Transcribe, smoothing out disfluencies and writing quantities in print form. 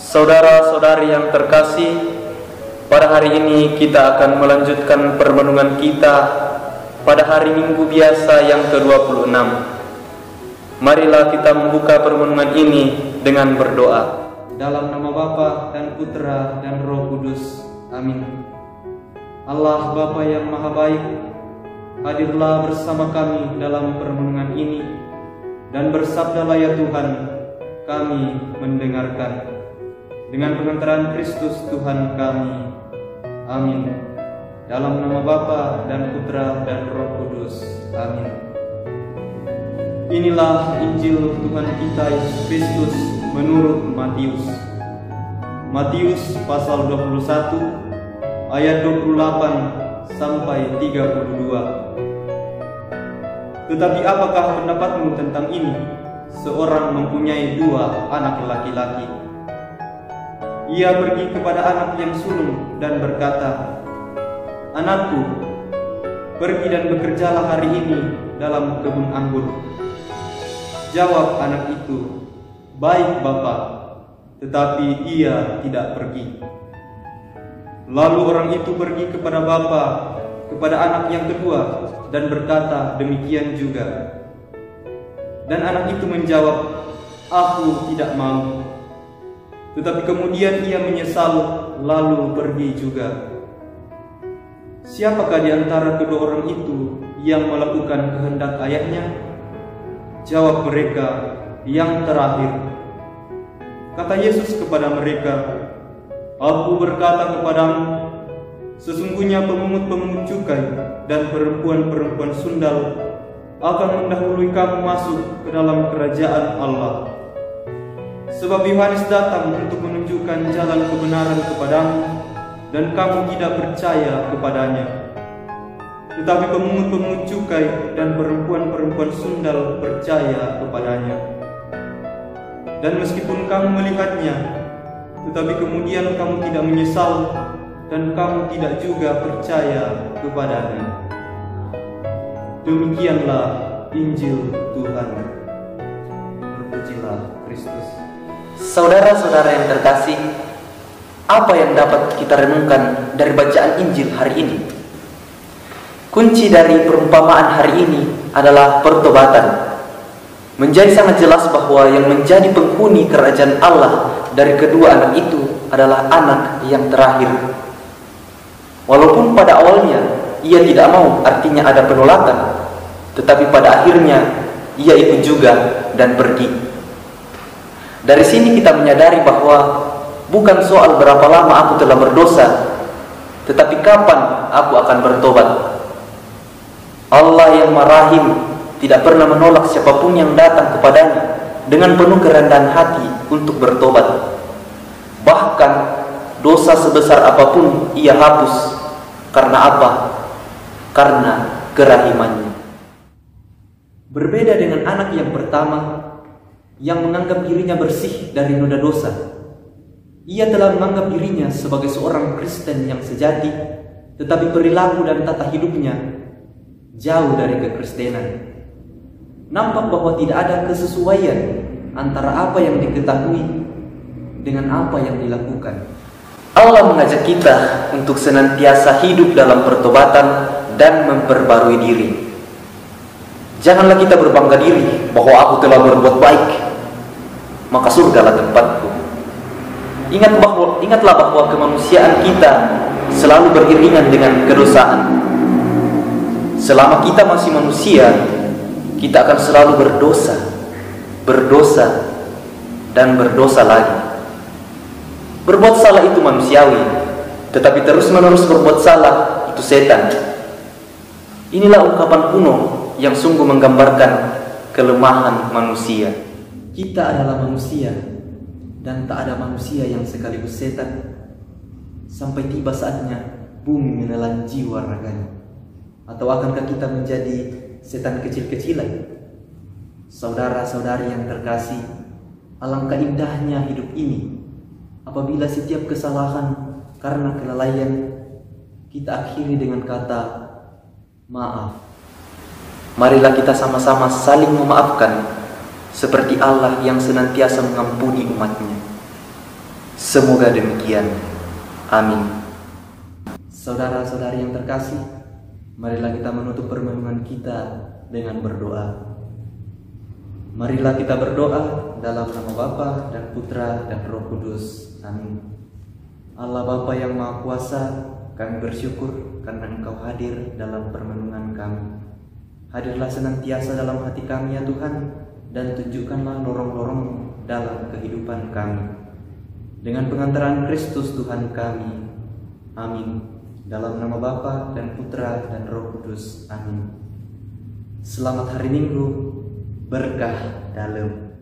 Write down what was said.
Saudara-saudari yang terkasih, pada hari ini kita akan melanjutkan permenungan kita pada hari Minggu biasa yang ke-26. Marilah kita membuka permenungan ini dengan berdoa. Dalam nama Bapa dan Putra dan Roh Kudus. Amin. Allah Bapa yang Maha Baik, hadirlah bersama kami dalam permenungan ini, dan bersabdalah ya Tuhan, kami mendengarkan. Dengan pengantaran Kristus Tuhan kami. Amin. Dalam nama Bapa dan Putra dan Roh Kudus. Amin. Inilah Injil Tuhan kita Yesus Kristus menurut Matius. Matius pasal 21 ayat 28 sampai 32. Tetapi apakah pendapatmu tentang ini? Seorang mempunyai 2 anak laki-laki. Ia pergi kepada anak yang sulung dan berkata, "Anakku, pergi dan bekerjalah hari ini dalam kebun anggur." Jawab anak itu, "Baik, Bapa," tetapi ia tidak pergi. Lalu orang itu pergi kepada bapa, kepada anak yang kedua, dan berkata demikian juga. Dan anak itu menjawab, "Aku tidak mau." Tetapi kemudian ia menyesal, lalu pergi juga. Siapakah di antara kedua orang itu yang melakukan kehendak ayahnya? Jawab mereka, "Yang terakhir." Kata Yesus kepada mereka, "Aku berkata kepadamu, sesungguhnya pemungut-pemungut cukai dan perempuan-perempuan sundal akan mendahului kamu masuk ke dalam kerajaan Allah. Sebab Yohanes datang untuk menunjukkan jalan kebenaran kepadamu, dan kamu tidak percaya kepadanya. Tetapi pemungut-pemungut cukai dan perempuan-perempuan sundal percaya kepadanya. Dan meskipun kamu melihatnya, tetapi kemudian kamu tidak menyesal, dan kamu tidak juga percaya kepadanya." Demikianlah Injil Tuhan. Terpujilah Kristus. Saudara-saudara yang terkasih, apa yang dapat kita renungkan dari bacaan Injil hari ini? Kunci dari perumpamaan hari ini adalah pertobatan. Menjadi sangat jelas bahwa yang menjadi penghuni kerajaan Allah dari kedua anak itu adalah anak yang terakhir. Walaupun pada awalnya ia tidak mau, artinya ada penolakan, tetapi pada akhirnya ia ikut juga dan pergi. Dari sini kita menyadari bahwa bukan soal berapa lama aku telah berdosa, tetapi kapan aku akan bertobat. Allah yang Marahim tidak pernah menolak siapapun yang datang kepadanya dengan penuh kerendahan hati untuk bertobat. Bahkan dosa sebesar apapun ia hapus. Karena apa? Karena kerahimannya. Berbeda dengan anak yang pertama yang menganggap dirinya bersih dari noda dosa. Ia telah menganggap dirinya sebagai seorang Kristen yang sejati, tetapi perilaku dan tata hidupnya jauh dari kekristenan. Nampak bahwa tidak ada kesesuaian antara apa yang diketahui dengan apa yang dilakukan. Allah mengajak kita untuk senantiasa hidup dalam pertobatan dan memperbarui diri. Janganlah kita berbangga diri bahwa aku telah berbuat baik, maka surgalah tempatku. Ingatlah bahwa kemanusiaan kita selalu beriringan dengan kedosaan. Selama kita masih manusia, kita akan selalu berdosa, dan berdosa lagi. Berbuat salah itu manusiawi, tetapi terus-menerus berbuat salah itu setan. Inilah ungkapan kuno yang sungguh menggambarkan kelemahan manusia. Kita adalah manusia, dan tak ada manusia yang sekaligus setan, sampai tiba saatnya bumi menelan jiwa raganya. Atau akankah kita menjadi setan kecil-kecilan? Saudara-saudari yang terkasih, alangkah indahnya hidup ini apabila setiap kesalahan karena kelalaian kita akhiri dengan kata maaf. Marilah kita sama-sama saling memaafkan seperti Allah yang senantiasa mengampuni umatnya. Semoga demikian. Amin. Saudara-saudari yang terkasih, marilah kita menutup permenungan kita dengan berdoa. Marilah kita berdoa dalam nama Bapa dan Putra dan Roh Kudus. Amin. Allah Bapa yang Maha Kuasa, kami bersyukur karena Engkau hadir dalam permenungan kami. Hadirlah senantiasa dalam hati kami ya Tuhan, dan tunjukkanlah lorong-lorong dalam kehidupan kami. Dengan pengantaran Kristus Tuhan kami. Amin. Dalam nama Bapa dan Putra dan Roh Kudus. Amin. Selamat hari Minggu, berkah dalam.